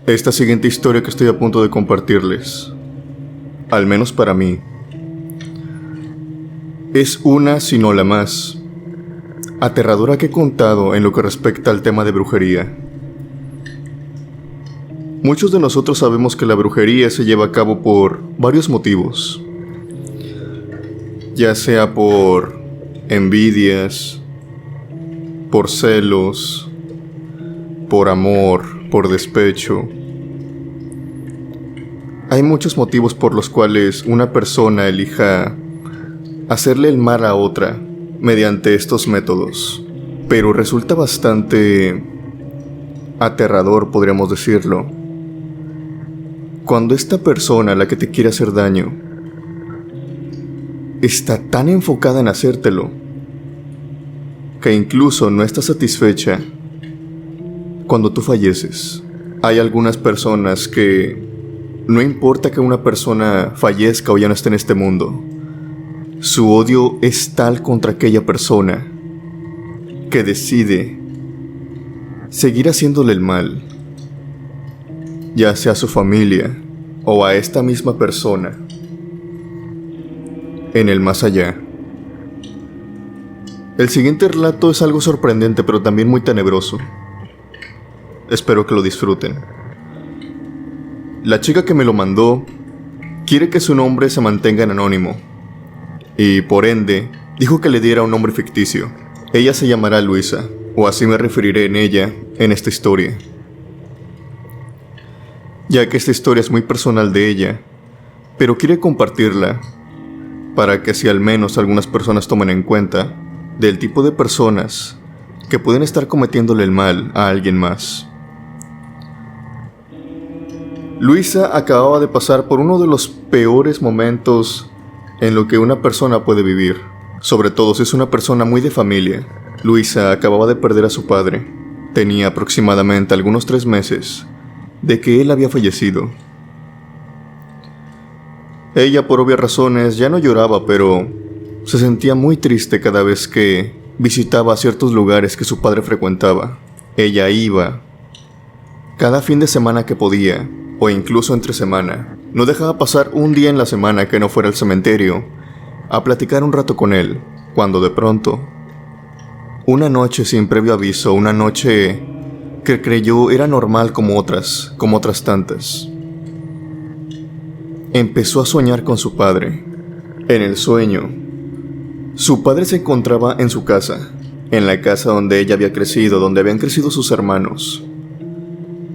Esta siguiente historia que estoy a punto de compartirles, al menos para mí, es una, si no la más, aterradora que he contado en lo que respecta al tema de brujería. Muchos de nosotros sabemos que la brujería se lleva a cabo por varios motivos, ya sea por envidias, por celos, por amor, por despecho. Hay muchos motivos por los cuales una persona elija hacerle el mal a otra mediante estos métodos, pero resulta bastante aterrador, podríamos decirlo, cuando esta persona a la que te quiere hacer daño está tan enfocada en hacértelo que incluso no está satisfecha cuando tú falleces. Hay algunas personas que no importa que una persona fallezca o ya no esté en este mundo, su odio es tal contra aquella persona que decide seguir haciéndole el mal, ya sea a su familia o a esta misma persona en el más allá. El siguiente relato es algo sorprendente, pero también muy tenebroso. Espero que lo disfruten. La chica que me lo mandó quiere que su nombre se mantenga en anónimo y, por ende, dijo que le diera un nombre ficticio. Ella se llamará Luisa, o así me referiré en ella en esta historia, ya que esta historia es muy personal de ella, pero quiere compartirla para que así al menos algunas personas tomen en cuenta del tipo de personas que pueden estar cometiéndole el mal a alguien más. Luisa acababa de pasar por uno de los peores momentos en lo que una persona puede vivir, sobre todo si es una persona muy de familia. Luisa acababa de perder a su padre. Tenía aproximadamente algunos 3 meses de que él había fallecido. Ella, por obvias razones, ya no lloraba, pero se sentía muy triste cada vez que visitaba ciertos lugares que su padre frecuentaba. Ella iba cada fin de semana que podía, o incluso entre semana. No dejaba pasar un día en la semana que no fuera al cementerio a platicar un rato con él, cuando de pronto, una noche sin previo aviso, una noche que creyó era normal como otras tantas, empezó a soñar con su padre. En el sueño, su padre se encontraba en su casa, en la casa donde ella había crecido, donde habían crecido sus hermanos.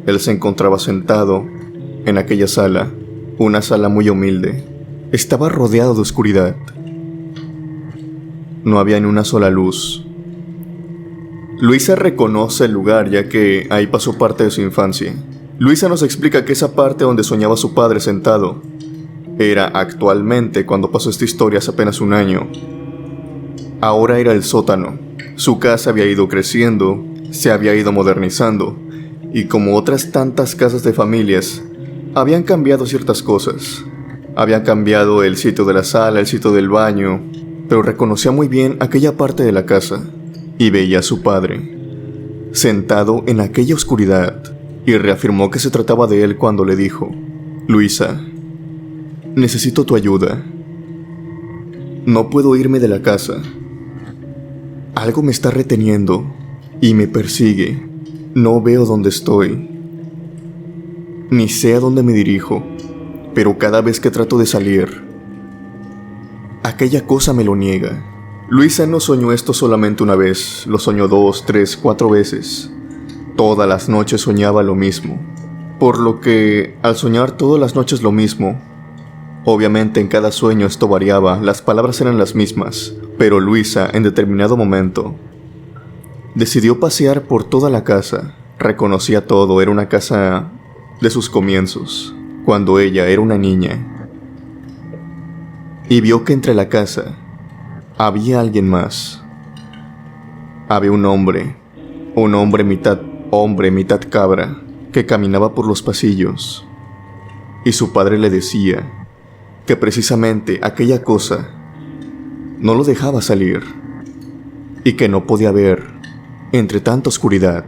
Él se encontraba sentado en aquella sala, una sala muy humilde. Estaba rodeado de oscuridad. No había ni una sola luz. Luisa reconoce el lugar, ya que ahí pasó parte de su infancia. Luisa nos explica que esa parte donde soñaba su padre sentado era actualmente, cuando pasó esta historia hace apenas un año, ahora era el sótano. Su casa había ido creciendo, se había ido modernizando, y como otras tantas casas de familias, habían cambiado ciertas cosas. Habían cambiado el sitio de la sala, el sitio del baño, pero reconocía muy bien aquella parte de la casa y veía a su padre sentado en aquella oscuridad, y reafirmó que se trataba de él cuando le dijo: Luisa, necesito tu ayuda. No puedo irme de la casa. Algo me está reteniendo y me persigue. No veo dónde estoy, ni sé a dónde me dirijo, pero cada vez que trato de salir, aquella cosa me lo niega. Luisa no soñó esto solamente una vez, lo soñó 2, 3, 4 veces. Todas las noches soñaba lo mismo, por lo que al soñar todas las noches lo mismo, obviamente en cada sueño esto variaba, las palabras eran las mismas, pero Luisa en determinado momento decidió pasear por toda la casa. Reconocía todo, era una casa de sus comienzos, cuando ella era una niña, y vio que entre la casa había alguien más. Había un hombre mitad hombre, mitad cabra, que caminaba por los pasillos, y su padre le decía que precisamente aquella cosa no lo dejaba salir, y que no podía ver entre tanta oscuridad.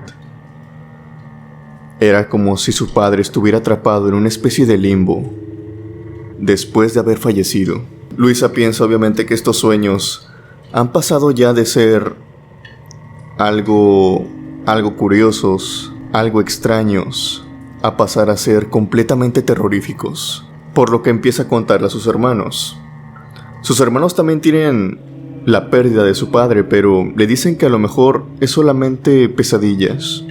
Era como si su padre estuviera atrapado en una especie de limbo después de haber fallecido. Luisa piensa obviamente que estos sueños han pasado ya de ser algo curiosos, algo extraños, a pasar a ser completamente terroríficos, por lo que empieza a contarle a sus hermanos. Sus hermanos también tienen la pérdida de su padre, pero le dicen que a lo mejor es solamente pesadillas.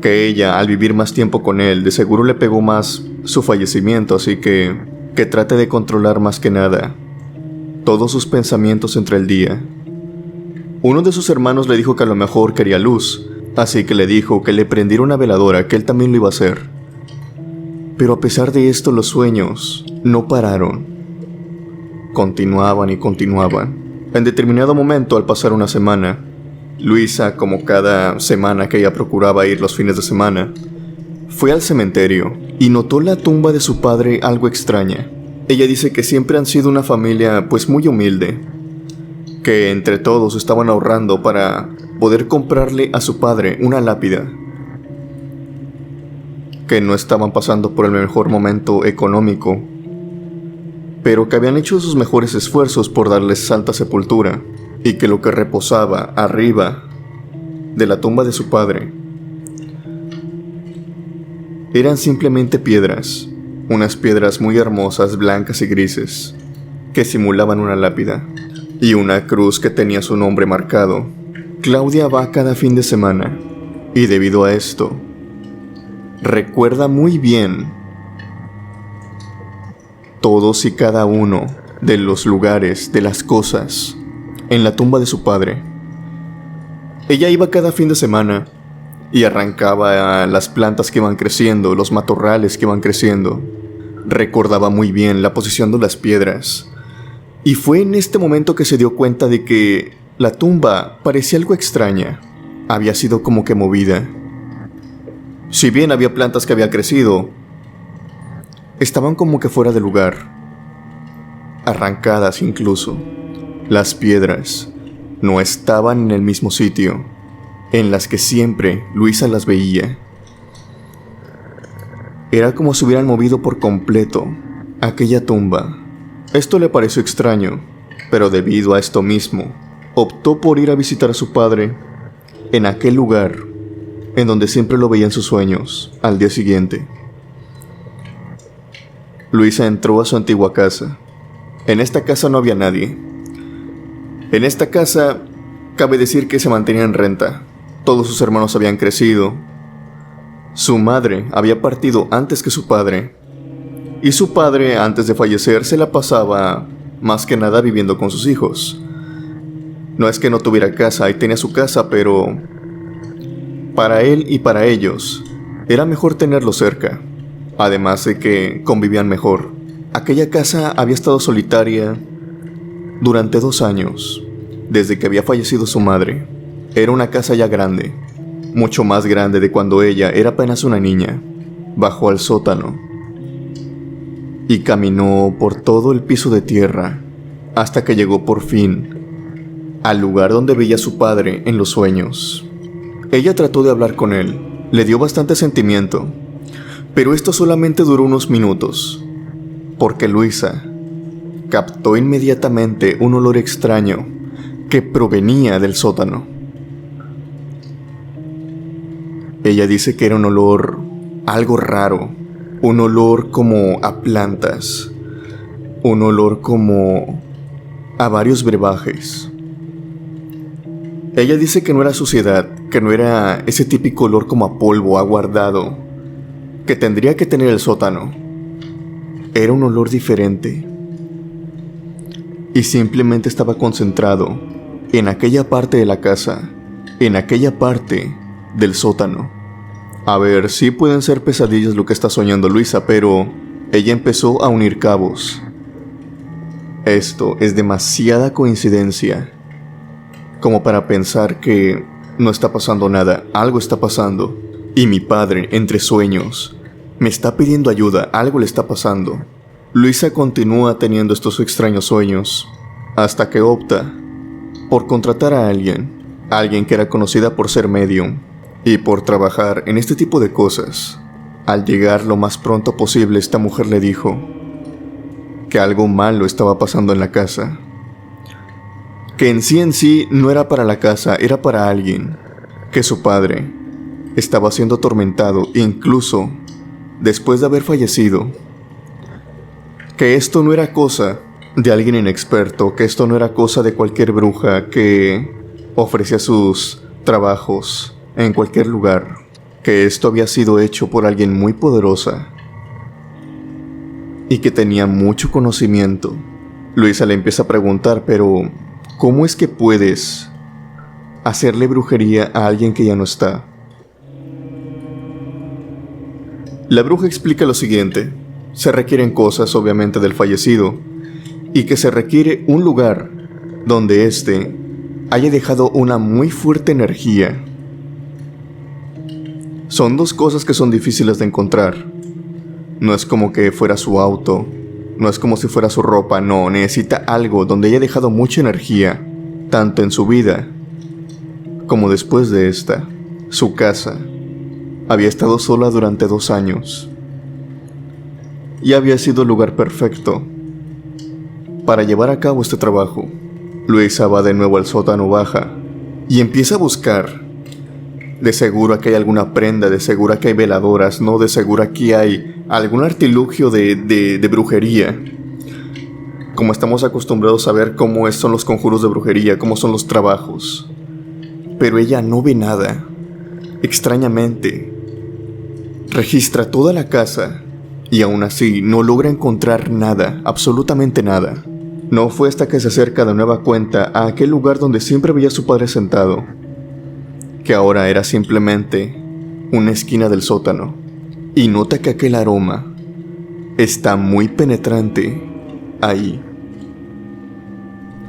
Que ella, al vivir más tiempo con él, de seguro le pegó más su fallecimiento, así que trate de controlar más que nada todos sus pensamientos entre el día. Uno de sus hermanos le dijo que a lo mejor quería luz, así que le dijo que le prendiera una veladora, que él también lo iba a hacer. Pero a pesar de esto, los sueños no pararon. Continuaban y continuaban. En determinado momento, al pasar una semana, Luisa, como cada semana que ella procuraba ir los fines de semana, fue al cementerio y notó la tumba de su padre algo extraña. Ella dice que siempre han sido una familia pues muy humilde, que entre todos estaban ahorrando para poder comprarle a su padre una lápida, que no estaban pasando por el mejor momento económico, pero que habían hecho sus mejores esfuerzos por darles santa sepultura, y que lo que reposaba arriba de la tumba de su padre eran simplemente piedras, unas piedras muy hermosas, blancas y grises, que simulaban una lápida, y una cruz que tenía su nombre marcado. Claudia va cada fin de semana, y debido a esto, recuerda muy bien todos y cada uno de los lugares, de las cosas, en la tumba de su padre. Ella iba cada fin de semana y arrancaba las plantas que iban creciendo, los matorrales que iban creciendo. Recordaba muy bien la posición de las piedras. Y fue en este momento que se dio cuenta de que la tumba parecía algo extraña. Había sido como que movida. Si bien había plantas que había crecido, estaban como que fuera de lugar, arrancadas incluso. Las piedras no estaban en el mismo sitio en las que siempre Luisa las veía. Era como si hubieran movido por completo aquella tumba. Esto le pareció extraño, pero debido a esto mismo, optó por ir a visitar a su padre en aquel lugar en donde siempre lo veía en sus sueños al día siguiente. Luisa entró a su antigua casa. En esta casa no había nadie. En esta casa, cabe decir que se mantenía en renta. Todos sus hermanos habían crecido. Su madre había partido antes que su padre. Y su padre, antes de fallecer, se la pasaba más que nada viviendo con sus hijos. No es que no tuviera casa, ahí tenía su casa, pero para él y para ellos, era mejor tenerlo cerca. Además de que convivían mejor. Aquella casa había estado solitaria durante 2 años, desde que había fallecido su madre. Era una casa ya grande, mucho más grande de cuando ella era apenas una niña. Bajó al sótano y caminó por todo el piso de tierra hasta que llegó por fin al lugar donde veía a su padre en los sueños. Ella trató de hablar con él, le dio bastante sentimiento, pero esto solamente duró unos minutos, porque Luisa captó inmediatamente un olor extraño que provenía del sótano. Ella dice que era un olor algo raro, un olor como a plantas, un olor como a varios brebajes. Ella dice que no era suciedad, que no era ese típico olor como a polvo aguardado que tendría que tener el sótano. Era un olor diferente. Y simplemente estaba concentrado en aquella parte de la casa, en aquella parte del sótano. A ver, sí pueden ser pesadillas lo que está soñando Luisa, pero ella empezó a unir cabos. Esto es demasiada coincidencia como para pensar que no está pasando nada, algo está pasando. Y mi padre, entre sueños, me está pidiendo ayuda, algo le está pasando. Luisa continúa teniendo estos extraños sueños, hasta que opta por contratar a alguien que era conocida por ser medium, Y por trabajar en este tipo de cosas, al llegar lo más pronto posible, esta mujer le dijo que algo malo estaba pasando en la casa. Que en sí no era para la casa, era para alguien. Que su padre estaba siendo atormentado, incluso después de haber fallecido. Que esto no era cosa de alguien inexperto, que esto no era cosa de cualquier bruja que ofrecía sus trabajos en cualquier lugar, que esto había sido hecho por alguien muy poderosa y que tenía mucho conocimiento. Luisa le empieza a preguntar, pero ¿cómo es que puedes hacerle brujería a alguien que ya no está? La bruja explica lo siguiente: se requieren cosas obviamente del fallecido, y que se requiere un lugar donde éste haya dejado una muy fuerte energía. Son dos cosas que son difíciles de encontrar. No es como que fuera su auto, no es como si fuera su ropa, no, necesita algo donde haya dejado mucha energía, tanto en su vida como después de esta. Su casa había estado sola durante 2 años y había sido el lugar perfecto para llevar a cabo este trabajo. Luisa va de nuevo al sótano, baja y empieza a buscar. De seguro aquí hay alguna prenda, de seguro aquí hay veladoras, no, de seguro aquí hay algún artilugio de brujería. Como estamos acostumbrados a ver cómo son los conjuros de brujería, cómo son los trabajos. Pero ella no ve nada. Extrañamente, registra toda la casa y aún así no logra encontrar nada, absolutamente nada. No fue hasta que se acerca de nueva cuenta a aquel lugar donde siempre veía a su padre sentado, que ahora era simplemente una esquina del sótano, y nota que aquel aroma está muy penetrante ahí,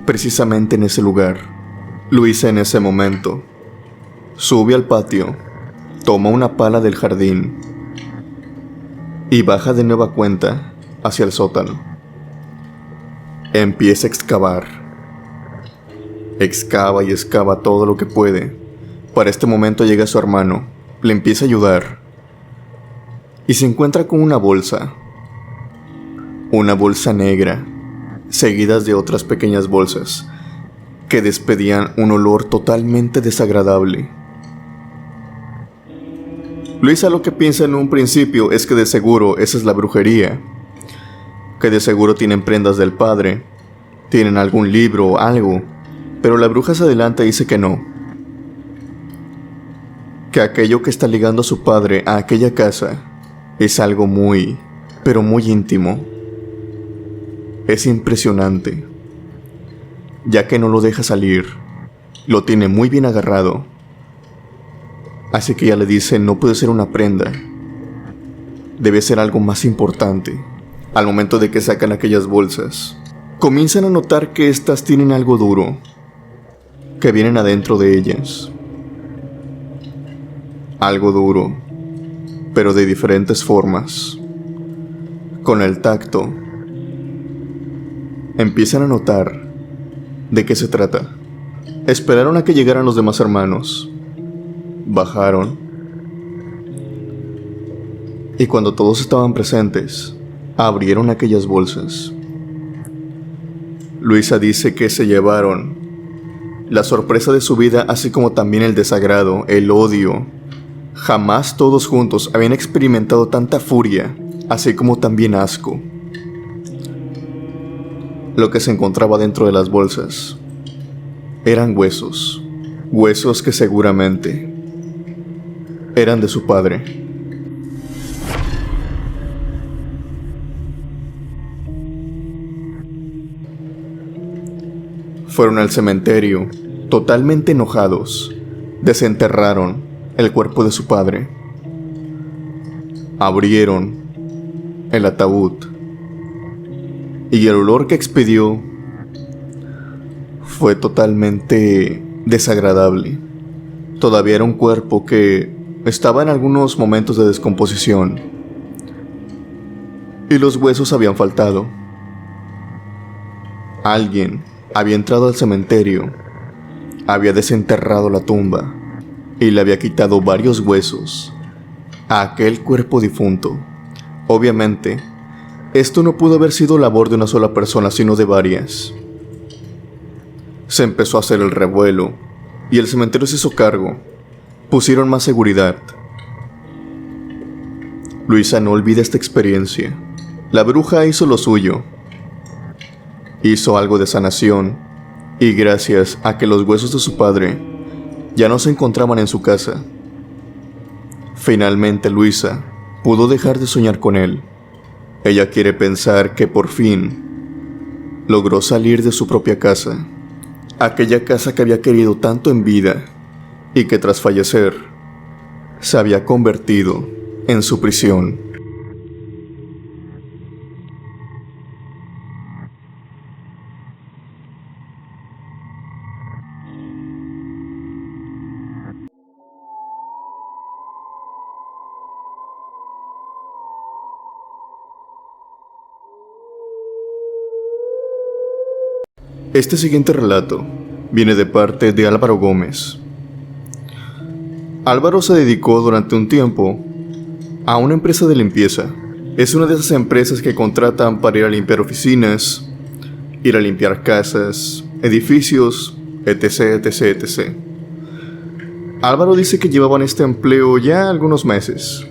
precisamente en ese lugar. Luisa en ese momento sube al patio, toma una pala del jardín y baja de nueva cuenta hacia el sótano. Empieza a excavar. Excava y excava todo lo que puede. Para este momento llega su hermano, le empieza a ayudar y se encuentra con una bolsa negra, seguidas de otras pequeñas bolsas que despedían un olor totalmente desagradable. Luisa lo que piensa en un principio es que de seguro esa es la brujería, que de seguro tienen prendas del padre, tienen algún libro o algo, pero la bruja se adelanta y dice que no, que aquello que está ligando a su padre a aquella casa es algo muy, pero muy íntimo. Es impresionante, ya que no lo deja salir, lo tiene muy bien agarrado. Así que ella le dice, no puede ser una prenda, debe ser algo más importante. Al momento de que sacan aquellas bolsas, comienzan a notar que estas tienen algo duro, que vienen adentro de ellas. Algo duro, pero de diferentes formas. Con el tacto, empiezan a notar de qué se trata. Esperaron a que llegaran los demás hermanos. Bajaron. Y cuando todos estaban presentes, abrieron aquellas bolsas. Luisa dice que se llevaron la sorpresa de su vida, así como también el desagrado, el odio. Jamás todos juntos habían experimentado tanta furia, así como también asco. Lo que se encontraba dentro de las bolsas eran huesos, huesos que seguramente eran de su padre. Fueron al cementerio, totalmente enojados, desenterraron el cuerpo de su padre. Abrieron el ataúd y el olor que expedió fue totalmente desagradable. Todavía era un cuerpo que estaba en algunos momentos de descomposición y los huesos habían faltado. Alguien había entrado al cementerio, había desenterrado la tumba y le había quitado varios huesos a aquel cuerpo difunto. Obviamente, esto no pudo haber sido labor de una sola persona, sino de varias. Se empezó a hacer el revuelo, y el cementerio se hizo cargo. Pusieron más seguridad. Luisa no olvida esta experiencia. La bruja hizo lo suyo. Hizo algo de sanación, y gracias a que los huesos de su padre ya no se encontraban en su casa, finalmente Luisa pudo dejar de soñar con él. Ella quiere pensar que por fin logró salir de su propia casa, aquella casa que había querido tanto en vida y que tras fallecer se había convertido en su prisión. Este siguiente relato viene de parte de Álvaro Gómez. Álvaro se dedicó durante un tiempo a una empresa de limpieza. Es una de esas empresas que contratan para ir a limpiar oficinas, ir a limpiar casas, edificios, etc, etc, etc. Álvaro dice que llevaban este empleo ya algunos meses,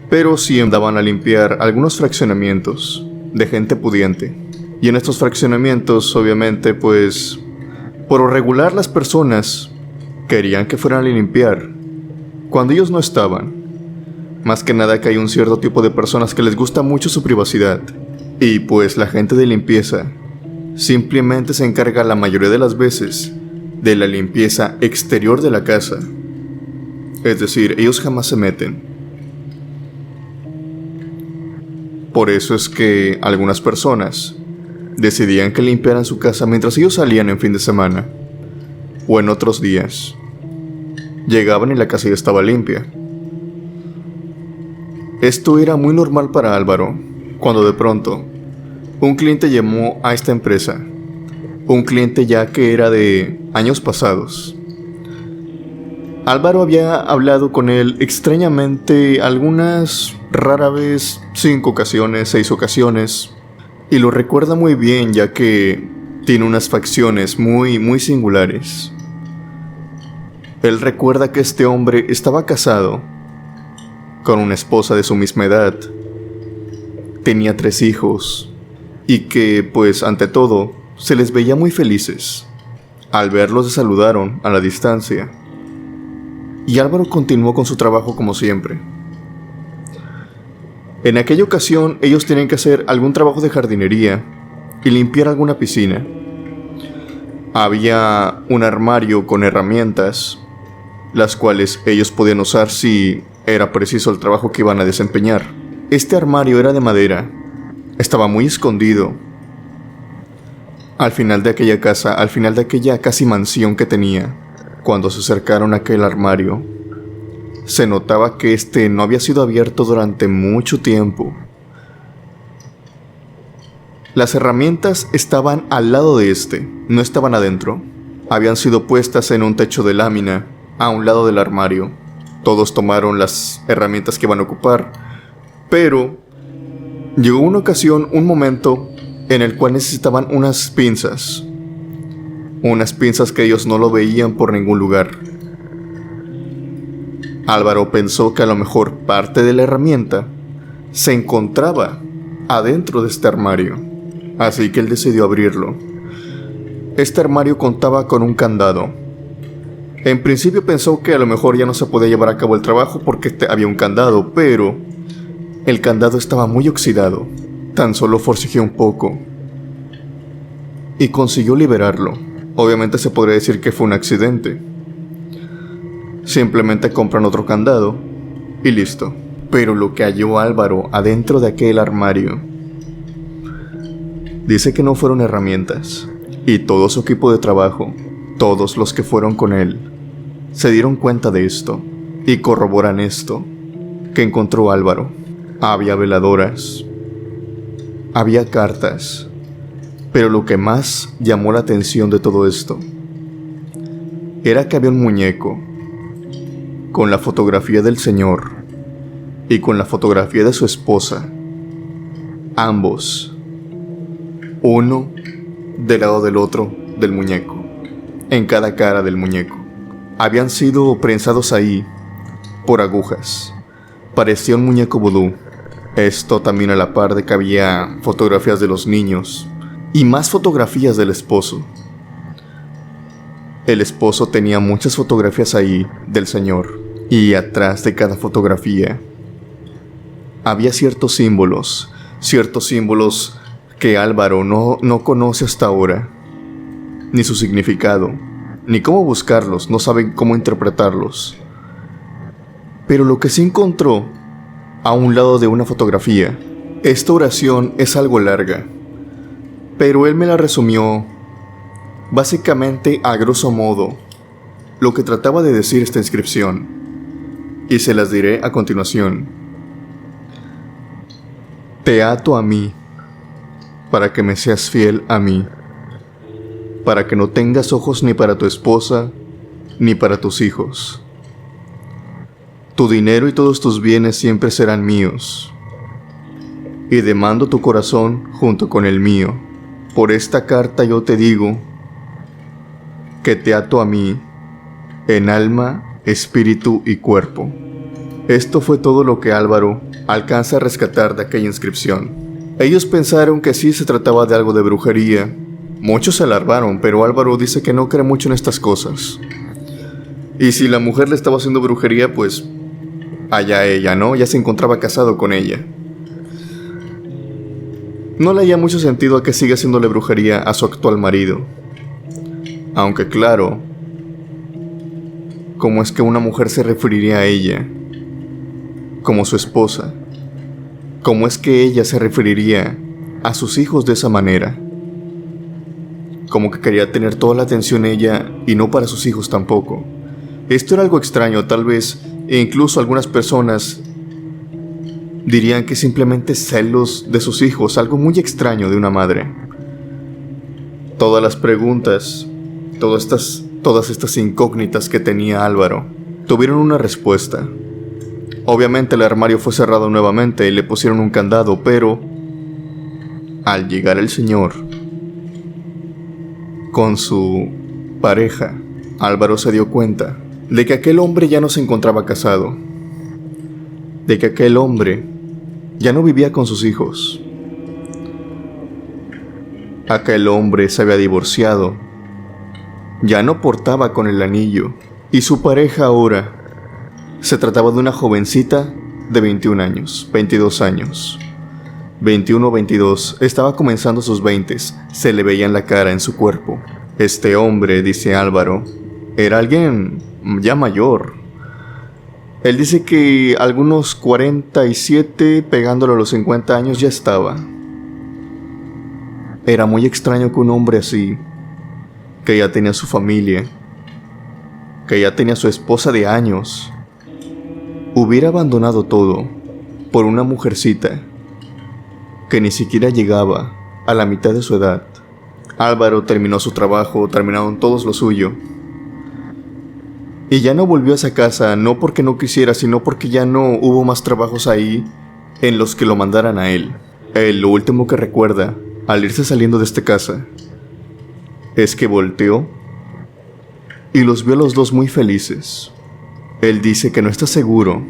pero sí andaban a limpiar algunos fraccionamientos de gente pudiente. Y en estos fraccionamientos, obviamente, pues, por lo regular las personas querían que fueran a limpiar cuando ellos no estaban. Más que nada que hay un cierto tipo de personas que les gusta mucho su privacidad. Y pues la gente de limpieza simplemente se encarga la mayoría de las veces de la limpieza exterior de la casa. Es decir, ellos jamás se meten. Por eso es que algunas personas decidían que limpiaran su casa mientras ellos salían en fin de semana o en otros días. Llegaban y la casa ya estaba limpia. Esto era muy normal para Álvaro, cuando de pronto un cliente llamó a esta empresa. Un cliente ya que era de años pasados. Álvaro había hablado con él extrañamente algunas, rara vez, 5 ocasiones, 6 ocasiones. Y lo recuerda muy bien ya que tiene unas facciones muy singulares. Él recuerda que este hombre estaba casado con una esposa de su misma edad. Tenía 3 hijos y que, pues, ante todo, se les veía muy felices. Al verlos se saludaron a la distancia y Álvaro continuó con su trabajo como siempre. En aquella ocasión ellos tenían que hacer algún trabajo de jardinería y limpiar alguna piscina. Había un armario con herramientas, las cuales ellos podían usar si era preciso el trabajo que iban a desempeñar. Este armario era de madera, estaba muy escondido. Al final de aquella casa, al final de aquella casi mansión que tenía, cuando se acercaron a aquel armario, se notaba que este no había sido abierto durante mucho tiempo. Las herramientas estaban al lado de este, no estaban adentro. Habían sido puestas en un techo de lámina, a un lado del armario. Todos tomaron las herramientas que iban a ocupar, pero llegó una ocasión, un momento, en el cual necesitaban unas pinzas. Unas pinzas que ellos no lo veían por ningún lugar. Álvaro pensó que a lo mejor parte de la herramienta se encontraba adentro de este armario, así que él decidió abrirlo. Este armario contaba con un candado. En principio pensó que a lo mejor ya no se podía llevar a cabo el trabajo porque había un candado, pero el candado estaba muy oxidado. Tan solo forcejeó un poco y consiguió liberarlo. Obviamente se podría decir que fue un accidente. Simplemente compran otro candado y listo. Pero lo que halló Álvaro adentro de aquel armario, dice que no fueron herramientas. Y todo su equipo de trabajo, todos los que fueron con él, se dieron cuenta de esto y corroboran esto que encontró Álvaro. Había veladoras, había cartas, pero lo que más llamó la atención de todo esto era que había un muñeco con la fotografía del señor y con la fotografía de su esposa, ambos, uno del lado del otro del muñeco, en cada cara del muñeco. Habían sido prensados ahí por agujas. Parecía un muñeco vudú. Esto también a la par de que había fotografías de los niños y más fotografías del esposo. El esposo tenía muchas fotografías ahí del señor, y atrás de cada fotografía había ciertos símbolos que Álvaro no conoce hasta ahora, ni su significado, ni cómo buscarlos, no sabe cómo interpretarlos. Pero lo que sí encontró a un lado de una fotografía, esta oración es algo larga, pero él me la resumió básicamente a grosso modo lo que trataba de decir esta inscripción, y se las diré a continuación. Te ato a mí, para que me seas fiel a mí, para que no tengas ojos ni para tu esposa, ni para tus hijos. Tu dinero y todos tus bienes siempre serán míos, y demando tu corazón junto con el mío. Por esta carta yo te digo que te ato a mí, en alma, espíritu y cuerpo. Esto fue todo lo que Álvaro alcanza a rescatar de aquella inscripción. Ellos pensaron que sí se trataba de algo de brujería. Muchos se alarmaron, pero Álvaro dice que no cree mucho en estas cosas. Y si la mujer le estaba haciendo brujería, pues allá ella, ¿no? Ya se encontraba casado con ella. No le haya mucho sentido a que siga haciéndole brujería a su actual marido. Aunque claro, ¿cómo es que una mujer se referiría a ella como su esposa? ¿Cómo es que ella se referiría a sus hijos de esa manera? Como que quería tener toda la atención ella y no para sus hijos tampoco. Esto era algo extraño, tal vez, e incluso algunas personas dirían que simplemente celos de sus hijos, algo muy extraño de una madre. Todas las preguntas, todas estas incógnitas que tenía Álvaro, tuvieron una respuesta. Obviamente el armario fue cerrado nuevamente y le pusieron un candado, pero al llegar el señor con su pareja, Álvaro se dio cuenta de que aquel hombre ya no se encontraba casado, de que aquel hombre ya no vivía con sus hijos. Aquel hombre se había divorciado, ya no portaba con el anillo, y su pareja ahora se trataba de una jovencita de 21 años, 22 años. 21 o 22, estaba comenzando sus 20s, se le veía en la cara, en su cuerpo. Este hombre, dice Álvaro, era alguien ya mayor. Él dice que algunos 47, pegándolo a los 50 años, ya estaba. Era muy extraño que un hombre así, que ya tenía su familia, que ya tenía su esposa de años, hubiera abandonado todo por una mujercita que ni siquiera llegaba a la mitad de su edad. Álvaro terminó su trabajo, terminaron todos lo suyo, y ya no volvió a esa casa, no porque no quisiera, sino porque ya no hubo más trabajos ahí en los que lo mandaran a él. Lo último que recuerda al irse saliendo de esta casa es que volteó y los vio a los dos muy felices. Él dice que no está seguro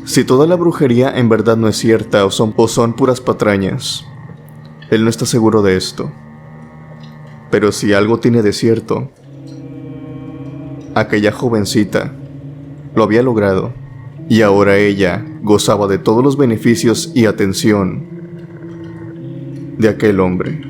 si toda la brujería en verdad no es cierta o son puras patrañas. Él no está seguro de esto. Pero si algo tiene de cierto, aquella jovencita lo había logrado, y ahora ella gozaba de todos los beneficios y atención de aquel hombre.